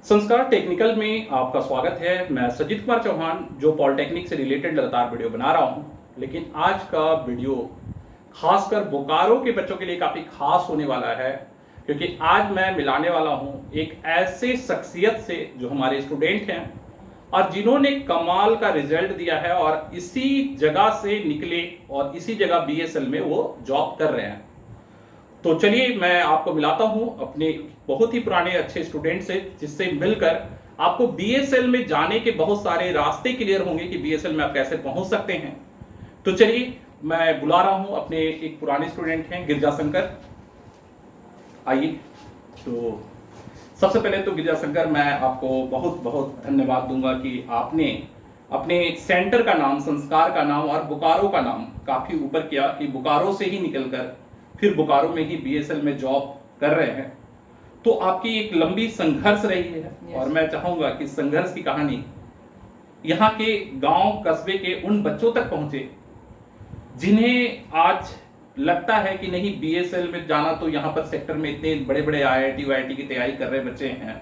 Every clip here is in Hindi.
संस्कार टेक्निकल में आपका स्वागत है। मैं सजीत कुमार चौहान जो पॉलिटेक्निक से रिलेटेड लगातार वीडियो बना रहा हूं, लेकिन आज का वीडियो खासकर बोकारो के बच्चों के लिए काफ़ी खास होने वाला है, क्योंकि आज मैं मिलाने वाला हूं एक ऐसे शख्सियत से जो हमारे स्टूडेंट हैं और जिन्होंने कमाल का रिजल्ट दिया है और इसी जगह से निकले और इसी जगह बीएसएल में वो जॉब कर रहे हैं। तो चलिए मैं आपको मिलाता हूं अपने बहुत ही पुराने अच्छे स्टूडेंट से, जिससे मिलकर आपको बीएसएल में जाने के बहुत सारे रास्ते क्लियर होंगे कि बीएसएल में आप कैसे पहुंच सकते हैं। तो चलिए मैं बुला रहा हूं अपने एक पुराने स्टूडेंट हैं गिरजा शंकर, आइए। तो सबसे पहले तो गिरजा शंकर, मैं आपको बहुत बहुत धन्यवाद दूंगा कि आपने अपने सेंटर का नाम, संस्कार का नाम और बोकारो का नाम काफी ऊपर किया कि बोकारो से ही निकलकर फिर बोकारो में ही बीएसएल में जॉब कर रहे हैं। तो आपकी एक लंबी संघर्ष रही है और मैं चाहूंगा कि संघर्ष की कहानी यहाँ के गांव कस्बे के उन बच्चों तक पहुंचे जिन्हें आज लगता है कि नहीं, बीएसएल में जाना तो यहाँ पर सेक्टर में इतने बड़े बड़े आईआईटी वाईआईटी की तैयारी कर रहे बच्चे हैं,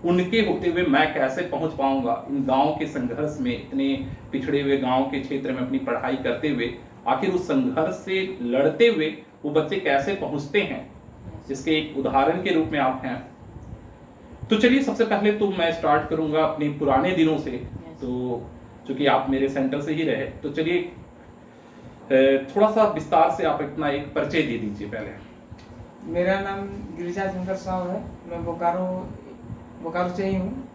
उनके होते हुए मैं कैसे पहुंच पाऊंगा। इन गांव के संघर्ष में, इतने पिछड़े हुए गांव के क्षेत्र में अपनी पढ़ाई करते हुए आखिर उस संघर्ष से लड़ते हुए वो बच्चे कैसे पहुंचते हैं, जिसके एक उदाहरण के रूप में आप हैं। तो चलिए सबसे पहले तो मैं स्टार्ट करूंगा अपने पुराने दिनों से। तो चूंकि आप मेरे सेंटर से ही रहे, तो चलिए थोड़ा सा विस्तार से आप अपना एक परिचय दे दीजिए पहले। मेरा नाम गिरिजा शंकर साहब है। मैं बोकारो से ही हूँ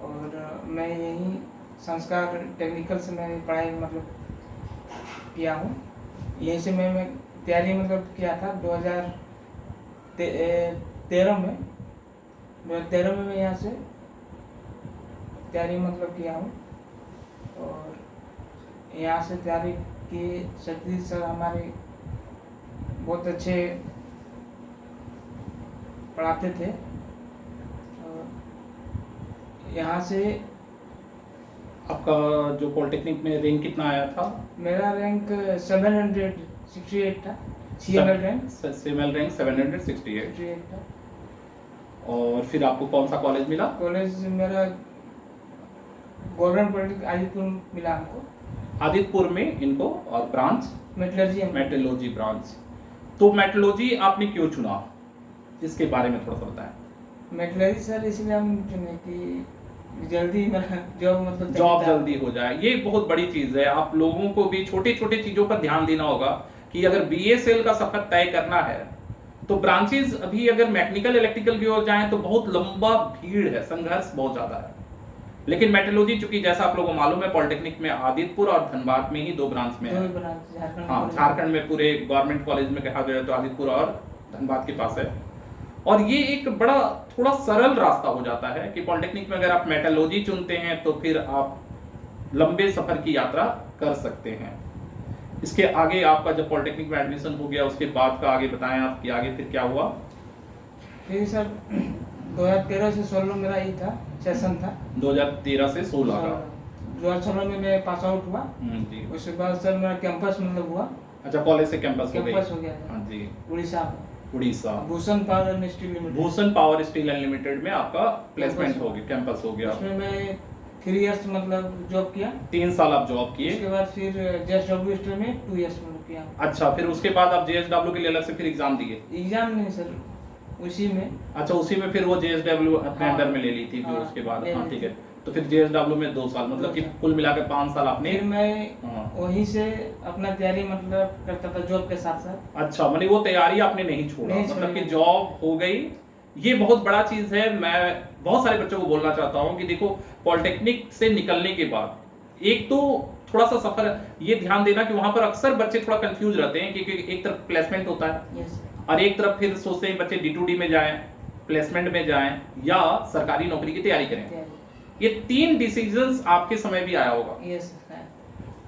और मैं यहीं संस्कार टेक्निकल से मैं पढ़ाई किया हूँ। यहीं से मैं तैयारी किया था 2013 में। 2013 में मैं यहाँ से तैयारी किया हूँ और यहाँ से तैयारी की। सतीश सर हमारे बहुत अच्छे पढ़ाते थे और यहाँ से आपका जो पॉलिटेक्निक में रैंक कितना आया था? मेरा रैंक 768 था। CML रैंक 768 था। और फिर आपको कौन सा कॉलेज मिला? कॉलेज मेरा गवर्नमेंट पॉलिटेक्निक आदितपुर मिला हमको। आदितपुर में इनको, और ब्रांच मेट्रोलॉजी ब्रांच। तो मेट्रोलॉजी आपने क्यों चुना, इसके बारे में थोड़ा सा बताएं। मेट्रोलॉजी सर इसलिए हम चुने कि जल्दी जॉब जल्दी हो जाए। ये बहुत बड़ी चीज है। आप लोगों को भी छोटे छोटे चीजों पर ध्यान देना होगा कि अगर बीएसएल का सफर तय करना है तो ब्रांचेस अभी अगर मैकेनिकल इलेक्ट्रिकल की ओर जाएं तो बहुत लंबा भीड़ है, संघर्ष बहुत ज्यादा है। लेकिन मेट्रोलॉजी, चूंकि जैसा आप लोगों को मालूम है, पॉलिटेक्निक में आदितपुर और धनबाद में ही 2 ब्रांच में है। हाँ, झारखंड में पूरे गवर्नमेंट कॉलेज में कहा जाए तो आदितपुर और धनबाद के पास है। और ये एक बड़ा थोड़ा सरल रास्ता हो जाता है कि पॉलिटेक्निक में अगर आप मेट्रोलॉजी चुनते हैं तो फिर आप लंबे सफर की यात्रा कर सकते हैं। इसके आगे आपका जब पॉलिटेक्निक में एडमिशन हो गया, उसके बाद का आगे बताएं आप कि आगे फिर क्या हुआ। फिर सर 2013 से 16 मेरा ही था, सेशन था। 2013 से 16 का 2016 में मैं पास आउट हुआ जी। उसके बाद सर मेरा कैंपस हुआ। अच्छा, कॉलेज से कैंपस हो गया। हाँ जी, Orissa Bhushan Power Steel Limited में आपका प्लेसमेंट हो गया, कैंपस हो गया। उसमें मैं 3 इयर्स जॉब किया। 3 साल आप जॉब किए। उसके बाद फिर जेएसडब्ल्यू स्टील में 2 इयर्स किया। अच्छा, फिर उसके बाद आप जेएसडब्ल्यू के लिए अलग से फिर एग्जाम दिए? एग्जाम नहीं सर, उसी में। अच्छा, उसी में फिर वो जेएसडब्ल्यू अपने अंडर में ले ली थी फिर उसके बाद। हाँ ठीक है। तो फिर जेएसडब्ल्यू में 2 साल, मतलब कि कुल मिलाकर 5 साल आपने। फिर मैं वहीं से अपना तैयारी करता था जॉब के साथ साथ। अच्छा, माने वो तैयारी आपने नहीं छोड़ा, मतलब कि जॉब हो गई। ये बहुत बड़ा चीज है। मैं बहुत सारे बच्चों को बोलना चाहता हूँ कि देखो, पॉलिटेक्निक से निकलने के बाद एक तो थोड़ा सा सफर, ये ध्यान देना कि वहां पर अक्सर बच्चे थोड़ा कंफ्यूज रहते हैं कि एक तरफ प्लेसमेंट होता है और एक तरफ फिर सोचते हैं बच्चे D2D में जाएं, प्लेसमेंट में जाएं या सरकारी नौकरी की तैयारी करें। ये 3 डिसीजंस आपके समय भी आया होगा।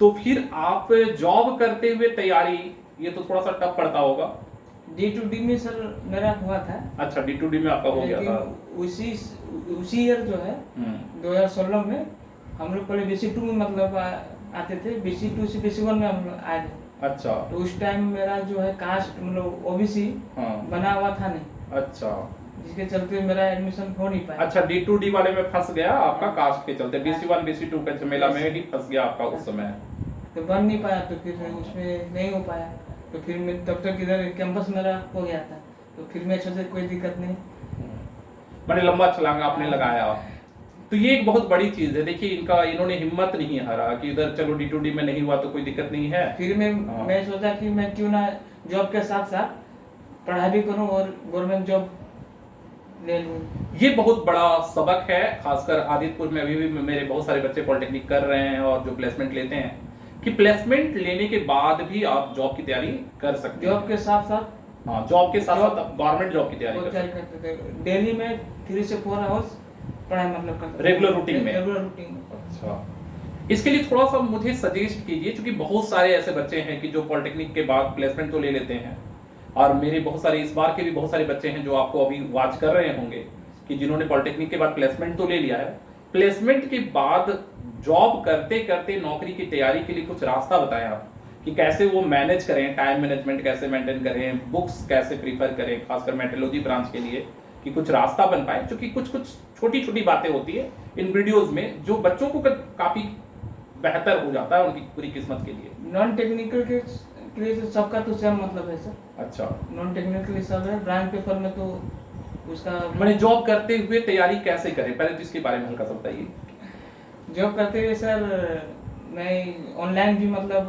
तो फिर आप जॉब करते हुए तैयारी, ये तो थोड़ा सा टफ पड़ता होगा। D2D में सर मेरा हुआ था। अच्छा, D2D में आपका हो गया था। उसी ईयर जो है 2016 में हम लोग पहले BC2 में आते थे। BC2 से BC1 में हम आए थे। अच्छा, तो उस टाइम मेरा जो है कास्ट OBC बना हुआ था नहीं। अच्छा, जिसके चलते मेरा एडमिशन हो नहीं पाया। अच्छा, D2D वाले में फंस गया आपका कास्ट के चलते, BC1 BC2 का झमेला में ही फंस गया आपका उस समय। तो बन नहीं पाया, तो फिर उसमें नहीं हो पाया, तो फिर मैं तब तक इधर कैंपस मेरा हो गया था, तो फिर मैं सोचा कोई दिक्कत नहीं। बड़े लंबा छलांग आपने लगाया। तो ये एक बहुत बड़ी चीज है। देखिए इन्होंने हिम्मत नहीं हारा कि इधर चलो D2D में नहीं हुआ तो कोई दिक्कत नहीं है। फिर मैं सोचा कि मैं क्यों ना जॉब के साथ साथ पढ़ाई भी करूं और गवर्नमेंट जॉब ले लूं। ये बहुत बड़ा सबक है, खासकर आदितपुर में अभी भी मेरे बहुत सारे बच्चे पॉलिटेक्निक कर रहे हैं और जो प्लेसमेंट लेते हैं, कि प्लेसमेंट लेने के बाद भी आप जॉब की तैयारी कर सकते हैं। जॉब के साथ साथ, हाँ, जॉब के साथ साथ गवर्नमेंट जॉब की तैयारी करते थे। डेली में 3 से 4 आवर्स पढ़ाई मतलब करते थे, रेगुलर रूटीन में। अच्छा, इसके लिए थोड़ा सा मुझे सजेस्ट कीजिए, क्योंकि बहुत सारे ऐसे बच्चे हैं कि जो पॉलिटेक्निक के बाद प्लेसमेंट तो ले लेते हैं, और मेरे बहुत सारे इस बार के भी बहुत सारे बच्चे हैं जो आपको अभी वॉच कर रहे होंगे कि जिन्होंने पॉलिटेक्निक के बाद प्लेसमेंट तो ले लिया है, प्लेसमेंट के बाद जॉब करते करते नौकरी की तैयारी के लिए कुछ रास्ता बताएं आप, कि कैसे वो मैनेज करें, टाइम मैनेजमेंट कैसे मेंटेन करें, बुक्स कैसे प्रीफर करें, खासकर मेट्रोलॉजी ब्रांच के लिए, कि कुछ रास्ता बन पाए। क्योंकि कुछ कुछ छोटी छोटी बातें होती है इन वीडियोस में जो बच्चों को काफी बेहतर हो जाता है उनकी पूरी किस्मत के लिए। नॉन टेक्निकल के लिए तो सबका तो सेम मतलब है सर। अच्छा, नॉन टेक्निकल के लिए सब है, ब्रांच पेपर में तो उसका मैंने जॉब करते हुए तैयारी कैसे करें, पहले तो इसके बारे में हल्का सा बताइए। जॉब करते हुए सर मैं ऑनलाइन भी मतलब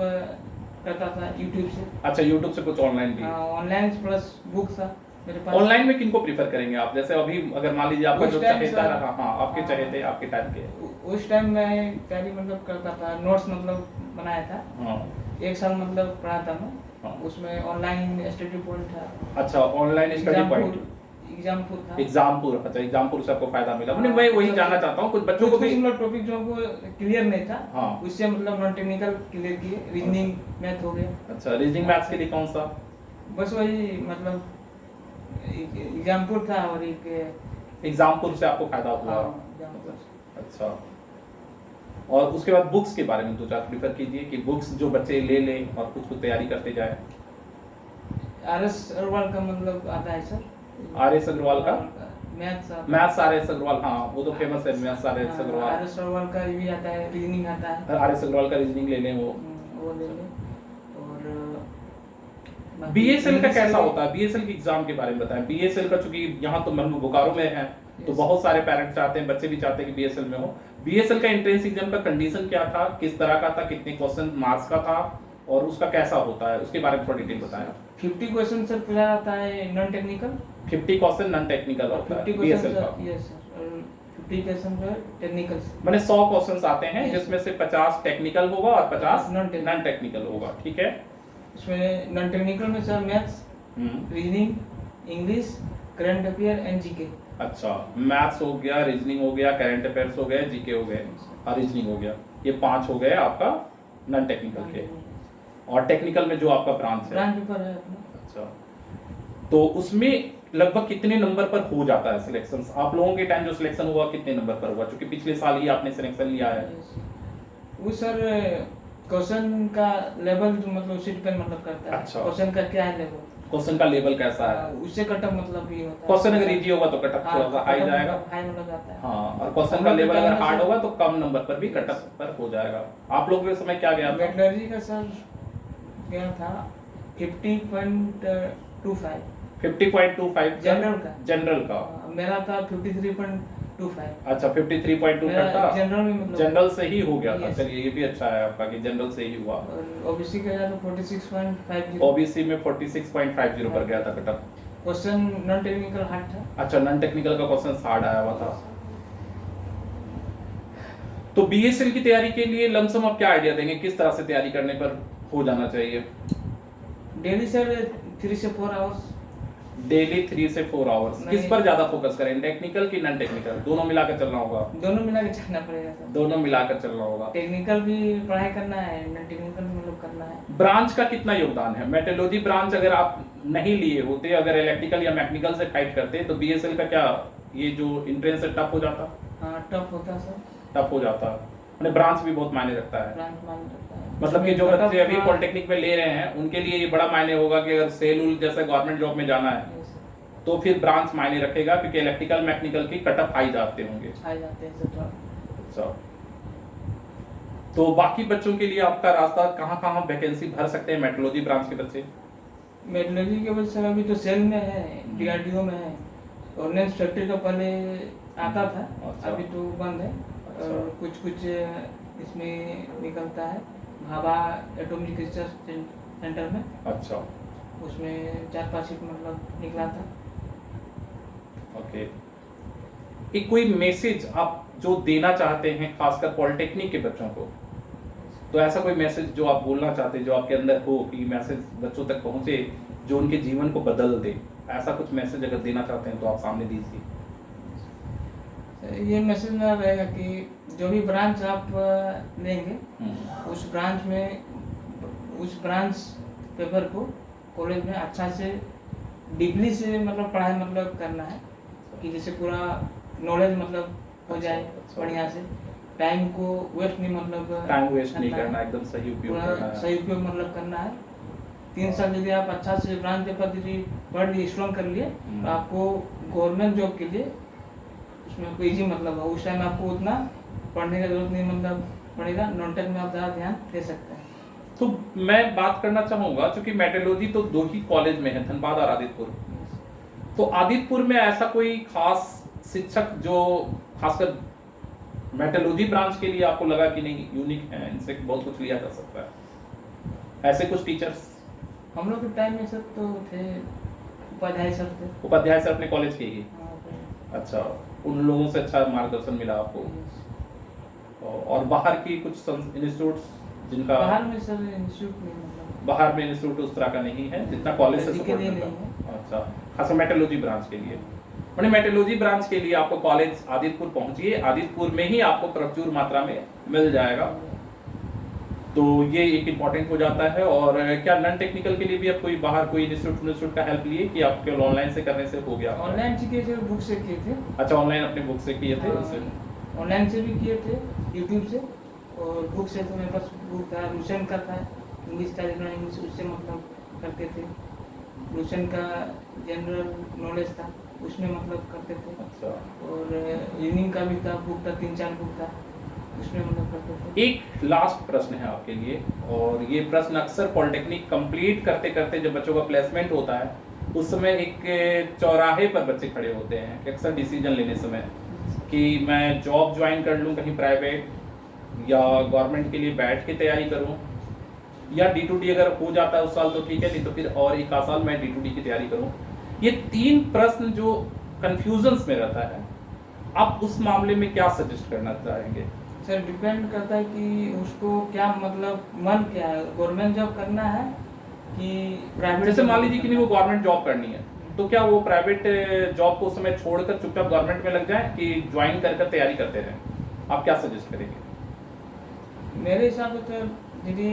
करता था यूट्यूब से। अच्छा, यूट्यूब से कुछ ऑनलाइन भी? ऑनलाइन प्लस बुक था मेरे पास। ऑनलाइन में किनको प्रीफर करेंगे आप? जैसे अभी अगर मान लीजिए आपका जो चहेता रहा, हाँ आपके चहेते आपके टाइम के, उस टाइम मैं तैयारी मतलब करता था, नोट्स मतलब बनाया था। हाँ, 1 साल मतलब पढ़ा था मैं। हाँ। उसमें ऑनलाइन स्टडी पॉइंट था। अच्छा, ऑनलाइन स्टडी पॉइंट एग्जामपुर था। एग्जामपुर, अच्छा एग्जामपुर से आपको फायदा मिला। मैं वही जानना चाहता हूँ, कुछ बच्चों को भी टॉपिक जो हमको क्लियर नहीं था, हाँ, उससे मतलब नॉन टेक्निकल क्लियर किए, रीजनिंग मैथ हो गया। अच्छा, रीजनिंग मैथ्स के लिए कौन सा? बस वही मतलब एग्जामपुर था और एक एग्जामपुर से आपको फायदा हुआ। अच्छा, और उसके बाद बुक्स के बारे में 2-4 प्रीफर कीजिए कि बुक्स जो बच्चे ले लें और कुछ कुछ तैयारी करते जाए। RS अग्रवाल का मतलब आता है सर। RS अग्रवाल का मैथ्स RS अग्रवाल, हाँ वो तो फेमस है, maths RS Agarwal. RS Agarwal का भी आता है, रीजनिंग आता है। RS अग्रवाल का रीजनिंग ले लें, वो ले लें। और BSL का कैसा होता है? BSL के एग्जाम के बारे में बताएं। BSL का, चूंकि यहाँ तो हम बोकारो में है, तो बहुत सारे पेरेंट्स चाहते हैं, बच्चे भी चाहते हैं कि BSL में हो। BSL का एंट्रेंस एग्जाम का कंडीशन क्या था, किस तरह का था, कितने क्वेश्चन मार्क्स का था और उसका कैसा होता है, उसके बारे में थोड़ा डिटेल बताएं। 50 क्वेश्चन सर पूरा आता है non technical. 50 question non technical होता है BSL का। Yes sir, 50 question technical. माने 100 क्वेश्चंस आते हैं जिसमें से 50 टेक्निकल होगा और 50 नॉन टेक्निकल होगा, ठीक है। इसमें नॉन टेक्निकल में sir maths, reasoning, English, current affair and GK. अच्छा, मैथ्स हो गया, रीजनिंग हो गया, करंट अफेयर्स हो गए, जीके हो गए और रीजनिंग हो गया। ये 5 हो गए आपका नॉन टेक्निकल के। और टेक्निकल में जो आपका ब्रांच पेपर है अपना। अच्छा, तो उसमें लगभग कितने नंबर पर हो जाता है सिलेक्शन? आप लोगों के टाइम जो सिलेक्शन हुआ कितने नंबर पर हुआ, क्योंकि पिछले साल ही आपने सिलेक्शन लिया है? वो सर क्वेश्चन का लेवल जो मतलब उसी डिपेंड मतलब करता है। अच्छा, क्वेश्चन का क्या है लेवल, क्वेश्चन का लेवल कैसा है, उससे कटअप मतलब भी होता है। क्वेश्चन अगर इजी होगा तो कटअप थोड़ा सा हाई जाएगा, हाई मतलब आता है। हाँ, और क्वेश्चन का लेवल अगर हार्ड होगा तो कम नंबर पर भी कटअप पर हो जाएगा। आप लोगों के समय क्या गया था? मेटलर्जी का सर गया था 50.25। 50.25 जनरल का मेरा था 53.25। अच्छा, 53.25 था जनरल में, मतलब जनरल से ही हो गया था। चलिए, ये भी अच्छा है आपका कि जनरल से ही हुआ। ओबीसी का गया था 46.50। ओबीसी में 46.50 पर गया था cutoff. Question non technical hard था। अच्छा, नॉन टेक्निकल का क्वेश्चन हार्ड आया हुआ था। तो BSL की तैयारी के लिए लमसम आप क्या आइडिया देंगे, किस तरह से तैयारी करने पर हो जाना चाहिए? डेली सर 3 से 4 आवर्स। डेली 3 से 4 आवर्स। किस पर ज्यादा फोकस करें, टेक्निकल की नॉन टेक्निकल? दोनों मिलाकर चलना होगा? दोनों मिलाकर चलना पड़ेगा सर। दोनों मिलाकर चलना होगा। टेक्निकल भी पढ़ाई करना है, नॉन टेक्निकल भी मतलब करना है। ब्रांच का कितना योगदान है? मेट्रोलॉजी ब्रांच अगर आप नहीं लिए होते, अगर इलेक्ट्रिकल या मैकेनिकल से फाइट करते, तो BSL का क्या ये जो एंट्रेंस है टफ हो जाता? हाँ, टफ होता सर। टफ हो जाता, मैंने ब्रांच भी बहुत मायने रखता है। ब्रांच मायने रखता है, मतलब कि जो बच्चे अभी पॉलिटेक्निक में ले रहे हैं उनके लिए ये बड़ा मायने होगा कि अगर सेल जैसे गवर्नमेंट जॉब में जाना है तो फिर ब्रांच मायने रखेगा, क्योंकि इलेक्ट्रिकल मैकेनिकल की कटअप हाई जाते होंगे। आ जाते हैं सब। अच्छा, तो बाकी बच्चों के लिए आपका रास्ता कहाँ वैकेंसी भर सकते हैं मेट्रोलॉजी ब्रांच के बच्चे? मेट्रोलॉजी के बच्चे अभी तो सेल में है, डीआरडीओ में है। ऑर्डिनेंस फैक्ट्री का पहले आता था, अच्छा। अभी तो बंद है। अच्छा। और कुछ इसमें निकलता है भाभा एटॉमिक रिसर्च सेंटर में। अच्छा, उसमें 4-5 सीट मतलब निकला था। ओके। एक कोई मैसेज आप जो देना चाहते हैं खासकर पॉलिटेक्निक के बच्चों को, तो ऐसा कोई मैसेज जो आप बोलना चाहते हैं, जो आपके अंदर हो कि मैसेज बच्चों तक पहुंचे, जो उनके जीवन को बदल दे, ऐसा कुछ मैसेज अगर देना चाहते हैं तो आप सामने दीजिए। ये मैसेज मेरा रहेगा कि जो भी ब्रांच आप लेंगे, उस ब्रांच पेपर को कॉलेज में अच्छा से डीपली से मतलब पढ़ाई मतलब करना है, कि जैसे पूरा नॉलेज मतलब हो जाए बढ़िया से। टाइम को वेस्ट नहीं मतलब टाइम वेस्ट नहीं करना, एकदम सही उपयोग करना है। सही उपयोग मतलब करना है। 3 साल यदि आप अच्छा से ब्रांच पेपर यदि पढ़ लिए, स्ट्रॉन्ग कर लिए, तो आपको गवर्नमेंट जॉब के लिए उसमें आपको इजी मतलब हो। उस टाइम आपको उतना पढ़ने का जरूरत नहीं मतलब पड़ेगा। नॉन-टेक में आप ज़्यादा ध्यान दे सकते हैं। तो मैं बात करना चाहूंगा, क्योंकि मेट्रोलॉजी तो 2 ही कॉलेज में है, धनबाद और आदित्यपुर। तो आदित्यपुर में ऐसा कोई खास शिक्षक जो खासकर मेट्रोलॉजी ब्रांच के लिए आपको लगा कि नहीं यूनिक है, इनसे बहुत कुछ लिया जा सकता है, ऐसे कुछ टीचर्स? हम लोग के टाइम में सब तो थे, उपाध्याय सर थे। उपाध्याय सर अपने कॉलेज के ही? हाँ, अच्छा, उन लोगों से अच्छा मार्गदर्शन मिला आपको। और बाहर की कुछ इंस्टीट्यूट्स जिनका? बाहर में सर इंस्टीट्यूट नहीं मतलब, बाहर में इंस्टीट्यूट उस तरह का नहीं है जितना कॉलेज से सपोर्ट नहीं मिलता है। है। अच्छा, खास मेट्रोलॉजी ब्रांच के लिए। मैंने मेट्रोलॉजी ब्रांच के लिए आपको कॉलेज आदित्यपुर पहुंचिए, आदित्यपुर में ही आपको प्रचुर मात्रा में मिल जाएगा, तो ये एक इम्पॉर्टेंट हो जाता है। और क्या नॉन टेक्निकल के लिए भी आप कोई बाहर कोई इंस्टीट्यूट का हेल्प लिए कि आप केवल ऑनलाइन से करने से हो गया? ऑनलाइन से किए थे, बुक से किए थे। अच्छा, ऑनलाइन अपने बुक से किए थे? उससे ऑनलाइन से भी किए थे, यूट्यूब से। और बुक से तो मेरे पास बुक था, लूसेंट का था, इंग्लिश का जनरल इंग्लिश, उससे मतलब करते थे। लूसेंट का जनरल नॉलेज था, उसमें मतलब करते थे। अच्छा। और रीजनिंग का भी था, बुक था, 3-4 बुक था, उसमें मतलब करते थे। एक लास्ट प्रश्न है आपके लिए, और ये प्रश्न अक्सर पॉलिटेक्निक कंप्लीट करते करते जब बच्चों का प्लेसमेंट होता है, उस समय एक चौराहे पर बच्चे खड़े होते हैं कि अक्सर डिसीजन लेने समय कि मैं जॉब ज्वाइन कर लूँ कहीं प्राइवेट, या गवर्नमेंट के लिए बैठ के तैयारी करूँ, या D2D अगर हो जाता है उस साल तो ठीक है, नहीं तो फिर और एक साल मैं D2D की तैयारी करूँ। ये 3 प्रश्न जो कंफ्यूजन्स में रहता है, आप उस मामले में क्या सजेस्ट करना चाहेंगे? सर डिपेंड करता है कि उसको क्या मतलब मन क्या है, गवर्नमेंट जॉब करना है कि प्राइवेट। जैसे मान लीजिए कि नहीं वो गवर्नमेंट जॉब करनी है, तो क्या वो प्राइवेट जॉब को उस समय छोड़कर चुपचाप गवर्नमेंट में लग जाए कि ज्वाइन कर तैयारी करते रहें? आप क्या सजेस्ट करेंगे? मेरे हिसाब से तो यदि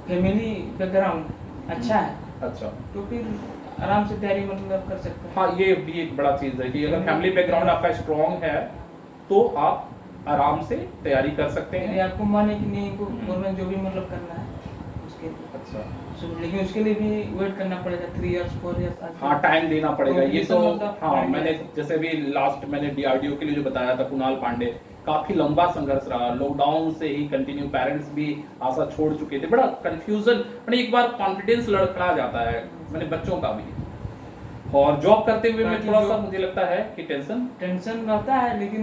फैमिली बैकग्राउंड अच्छा है, अच्छा, तो फिर आराम से तैयारी मतलब कर सकते हैं। हाँ, ये भी एक बड़ा चीज है कि अगर फैमिली बैकग्राउंड आपका स्ट्रॉन्ग है तो आप आराम से तैयारी कर सकते यदि हैं। आपको मन है कि नहीं को गवर्नमेंट जो भी मतलब करना है उसके लिए, अच्छा, लेकिन उसके लिए भी वेट करना पड़ेगा 3 इयर्स 4 इयर्स। हाँ, टाइम देना पड़ेगा। ये तो मतलब हाँ, मैंने जैसे भी लास्ट मैंने DRDO के लिए जो बताया था, कुणाल पांडे, काफी लंबा संघर्ष रहा, लॉकडाउन से ही कंटिन्यू, पेरेंट्स भी आशा छोड़ चुके थे, बड़ा कंफ्यूजन, मैंने एक बार कॉन्फिडेंस लड़खड़ा जाता है मैंने बच्चों का भी। और जॉब करते हुए में थोड़ा सा मुझे लगता है कि टेंशन रहता है, लेकिन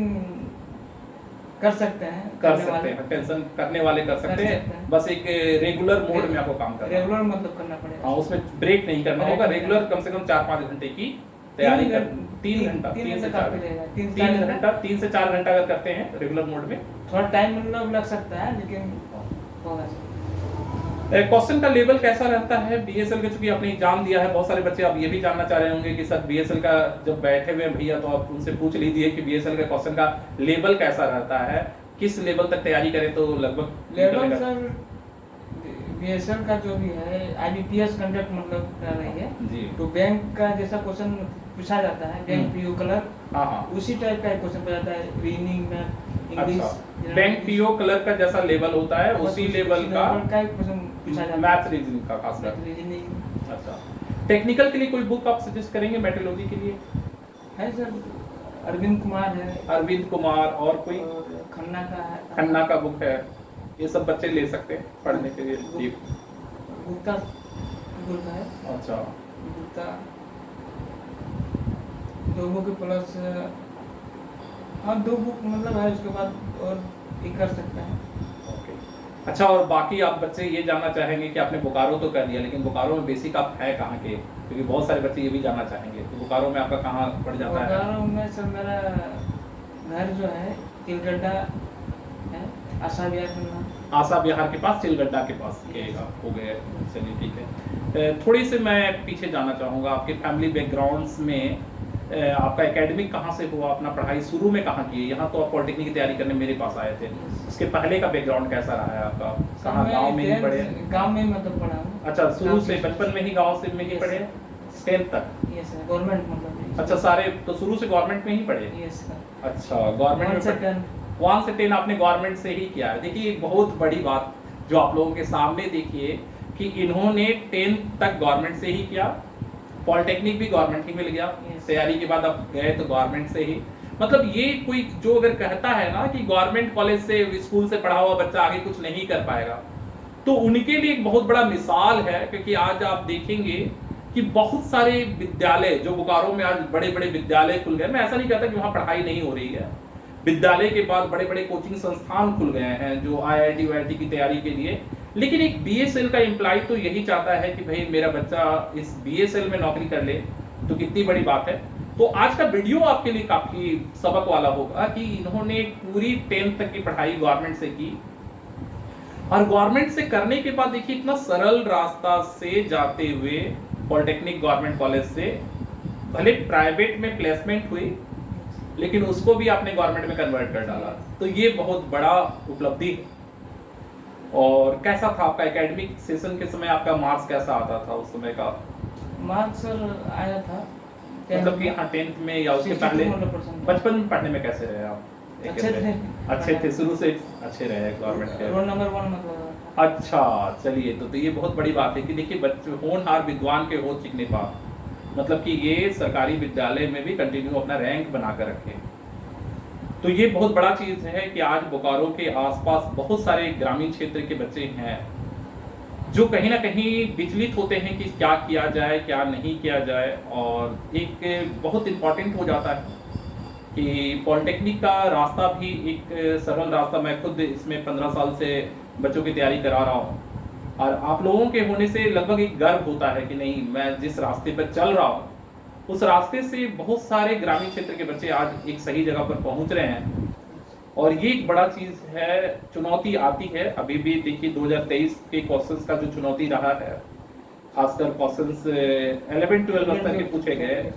कर सकते हैं, टेंशन करने वाले कर सकते हैं, बस एक रेगुलर मोड में आपको काम करना है। रेगुलर मतलब करना पड़ेगा। हाँ, उसमें ब्रेक नहीं करना होगा, रेगुलर कम से कम 4-5 घंटे की तैयारी कर, 3 घंटा 3 से 4 घंटा 3 से 4 घंटा अगर करते हैं रेगुलर मोड में, थोड़ा टाइम मतलब लग सकता है, लेकिन होगा। क्वेश्चन का लेवल कैसा रहता है BSL के? चूंकि आपने एग्जाम दिया है, बहुत सारे बच्चे अब ये भी जानना चाह रहे होंगे कि सर BSL का जब बैठे हुए हैं भैया, तो आप उनसे पूछ लीजिए कि BSL का क्वेश्चन का लेवल कैसा रहता है, किस लेवल तक तैयारी करें तो लगभग लेवल? सर BSL का जो भी है IBPS कंडक्ट मतलब कर रही है जी, तो बैंक का जैसा क्वेश्चन पूछा जाता है, बैंक PO क्लर्क, हाँ, उसी टाइप का क्वेश्चन पूछा जाता है, रीजनिंग में इंग्लिश। अच्छा, बैंक PO क्लर्क का जैसा लेवल होता है उसी लेवल का क्वेश्चन पूछा जाता है, मैथ रीजनिंग का खास कर। रीजनिंग। अच्छा, टेक्निकल के लिए कोई बुक आप सजेस्ट करेंगे मेट्रोलॉजी के लिए? है सर, अरविंद कुमार है, अरविंद कुमार और कोई? और खन्ना का है, खन्ना का बुक है, ये सब बच्चे ले सकते हैं पढ़ने के लिए। गुप्ता गुप्ता है। अच्छा, गुप्ता 2 बुक प्लस, हाँ 2 बुक मतलब है, उसके बाद और ये कर सकता है। ओके। अच्छा, और बाकी आप बच्चे ये जानना चाहेंगे कि आपने बोकारो तो कर दिया, लेकिन बोकारो में बेसिक आप है कहाँ के? क्योंकि बहुत सारे बच्चे ये भी जानना चाहेंगे, तो बोकारो में आपका कहाँ पड़ जाता है? बोकारो में सर मेरा घर जो है तिलगड्ढा है, आशा विहार के नाम। आशा विहार के पास, चिलगड्ढा के पास के आप हो गए। चलिए ठीक है। थोड़ी सी मैं पीछे जाना चाहूँगा, आपके फैमिली बैकग्राउंड्स में आपका एकेडमिक कहाँ से हुआ, अपना पढ़ाई शुरू में कहाँ की? यहाँ तो आप पॉलिटेक्निक की तैयारी करने मेरे पास आए थे, उसके पहले का बैकग्राउंड कैसा रहा है आपका? कहाँ, गाँव में ही पढ़े? गाँव में मतलब पढ़ा हूँ। अच्छा, शुरू से बचपन में ही गाँव से में ही पढ़े 10th तक? यस सर, गवर्नमेंट मतलब। अच्छा, सारे तो शुरू से गवर्नमेंट में ही पढ़े? Yes sir. अच्छा, गवर्नमेंट में 1 से 10। 1 से 10 आपने गवर्नमेंट से ही किया है। देखिए, बहुत बड़ी बात जो आप लोगों के सामने देखिए कि इन्होंने 10th तक गवर्नमेंट से ही किया, पॉलिटेक्निक भी गवर्नमेंट ही मिल गया, तैयारी के बाद अब गए तो गवर्नमेंट से ही। मतलब ये कोई जो अगर कहता है ना कि गवर्नमेंट कॉलेज से, स्कूल से पढ़ा हुआ बच्चा आगे कुछ नहीं कर पाएगा, तो उनके लिए एक बहुत बड़ा मिसाल है। क्योंकि आज आप देखेंगे कि बहुत सारे विद्यालय जो बोकारो में आज बड़े बड़े विद्यालय खुल गए, मैं ऐसा नहीं कहता कि वहाँ पढ़ाई नहीं हो रही है, विद्यालय के बाद बड़े बड़े कोचिंग संस्थान खुल गए हैं जो IIT वाईआईटी की तैयारी के लिए। लेकिन एक BSL का एम्प्लॉय तो यही चाहता है कि भाई मेरा बच्चा इस BSL में नौकरी कर ले, तो कितनी बड़ी बात है। तो आज का वीडियो आपके लिए काफी सबक वाला होगा कि इन्होंने पूरी 10th तक की पढ़ाई गवर्नमेंट से की, और गवर्नमेंट से करने के बाद देखिए इतना सरल रास्ता से जाते हुए पॉलिटेक्निक गवर्नमेंट कॉलेज से, भले प्राइवेट में प्लेसमेंट हुई लेकिन उसको भी आपने गवर्नमेंट में कन्वर्ट कर डाला, तो ये बहुत बड़ा उपलब्धि है। और कैसा था आपका एकेडमिक सेशन के समय, आपका मार्क्स कैसा आता था उस समय का? मार्क्स सर आया था मतलब कि हाँ 10th में या उसके पहले बचपन में पढ़ने में कैसे रहे आप? अच्छे थे, शुरू से अच्छे रहे गवर्नमेंट के? रोल नंबर 1 मतलब। अच्छा, चलिए, तो ये बहुत बड़ी बात है कि देखिए बच्चे होनहार विद्वान के हो चिकने पास, मतलब कि ये सरकारी विद्यालय में भी कंटिन्यू अपना रैंक बनाकर रखे। तो ये बहुत बड़ा चीज है कि आज बोकारो के आसपास बहुत सारे ग्रामीण क्षेत्र के बच्चे हैं जो कहीं ना कहीं विचलित होते हैं कि क्या किया जाए क्या नहीं किया जाए। और एक बहुत इम्पॉर्टेंट हो जाता है कि पॉलिटेक्निक का रास्ता भी एक सरल रास्ता, मैं खुद इसमें 15 साल से बच्चों की तैयारी करा रहा हूँ, और आप लोगों के होने से लगभग एक गर्व होता है कि नहीं, मैं जिस रास्ते पर चल रहा हूँ उस रास्ते से बहुत सारे ग्रामीण क्षेत्र के बच्चे आज एक सही जगह पर पहुंच रहे हैं। और ये एक बड़ा चीज है। चुनौती आती है अभी भी, देखिए 2023 के क्वेश्चंस का जो चुनौती रहा है, खासकर क्वेश्चंस 11-12 स्तर के पूछे गए,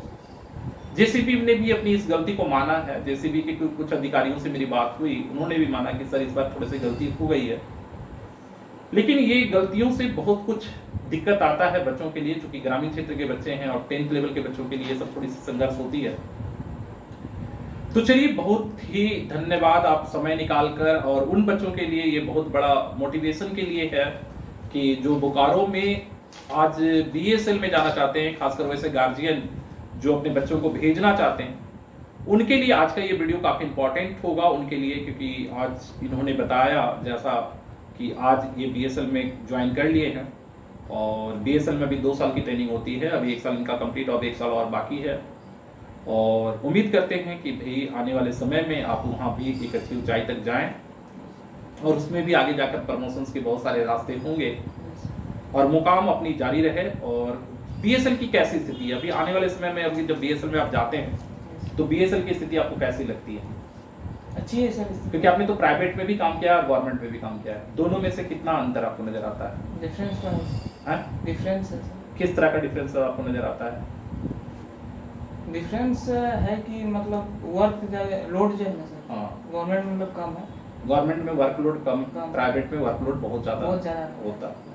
जेसीबी ने भी अपनी इस गलती को माना है। जेसीबी के कुछ अधिकारियों से मेरी बात हुई, उन्होंने भी माना कि सर इस बार थोड़ी सी गलती हो गई है, लेकिन ये गलतियों से बहुत कुछ दिक्कत आता है बच्चों के लिए, चूंकि ग्रामीण क्षेत्र के बच्चे हैं और 10th लेवल के बच्चों के लिए सब थोड़ी सी संघर्ष होती है। तो चलिए, बहुत ही धन्यवाद आप समय निकाल कर, और उन बच्चों के लिए ये बहुत बड़ा मोटिवेशन के लिए है कि जो बोकारो में आज BSL में जाना चाहते हैं, खासकर वैसे गार्जियन जो अपने बच्चों को भेजना चाहते हैं, उनके लिए आज का ये वीडियो काफी इंपॉर्टेंट होगा उनके लिए, क्योंकि आज इन्होंने बताया जैसा कि आज ये BSL में ज्वाइन कर लिए हैं, और BSL में भी 2 साल की ट्रेनिंग होती है, अभी 1 साल इनका कंप्लीट और 1 साल और बाकी है। और उम्मीद करते हैं कि भाई आने वाले समय में आप वहाँ भी एक अच्छी ऊंचाई तक जाएं, और उसमें भी आगे जाकर प्रमोशंस के बहुत सारे रास्ते होंगे, और मुकाम अपनी जारी रहे। और BSL की कैसी स्थिति है अभी आने वाले समय में? अभी जब BSL में आप जाते हैं तो BSL की स्थिति आपको कैसी लगती है? अच्छी है सर, क्योंकि आपने तो प्राइवेट में भी काम किया और गवर्नमेंट में भी काम किया है, दोनों में से कितना अंतर आपको नजर आता है? डिफरेंस तो है। डिफरेंस है सर। किस तरह का डिफरेंस आपको नजर आता है? डिफरेंस है कि मतलब वर्क लोड जो है ना सर, हाँ, गवर्नमेंट में मतलब कम है, गवर्नमेंट में वर्कलोड कम, प्राइवेट में वर्कलोड बहुत ज्यादा होता है।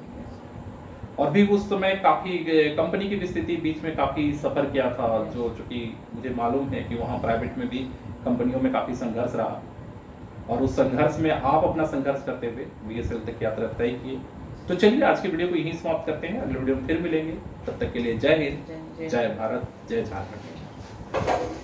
और भी उस समय काफी कंपनी की भी स्थिति बीच में काफी सफर किया था, जो चूंकि मुझे मालूम है कि वहाँ प्राइवेट में भी कंपनियों में काफी संघर्ष रहा, और उस संघर्ष में आप अपना संघर्ष करते हुए BSL तक यात्रा तय किए। तो चलिए आज की वीडियो को यहीं समाप्त करते हैं, अगले वीडियो में फिर मिलेंगे। तब तक के लिए जय हिंद, जय जय भारत, जय झारखंड।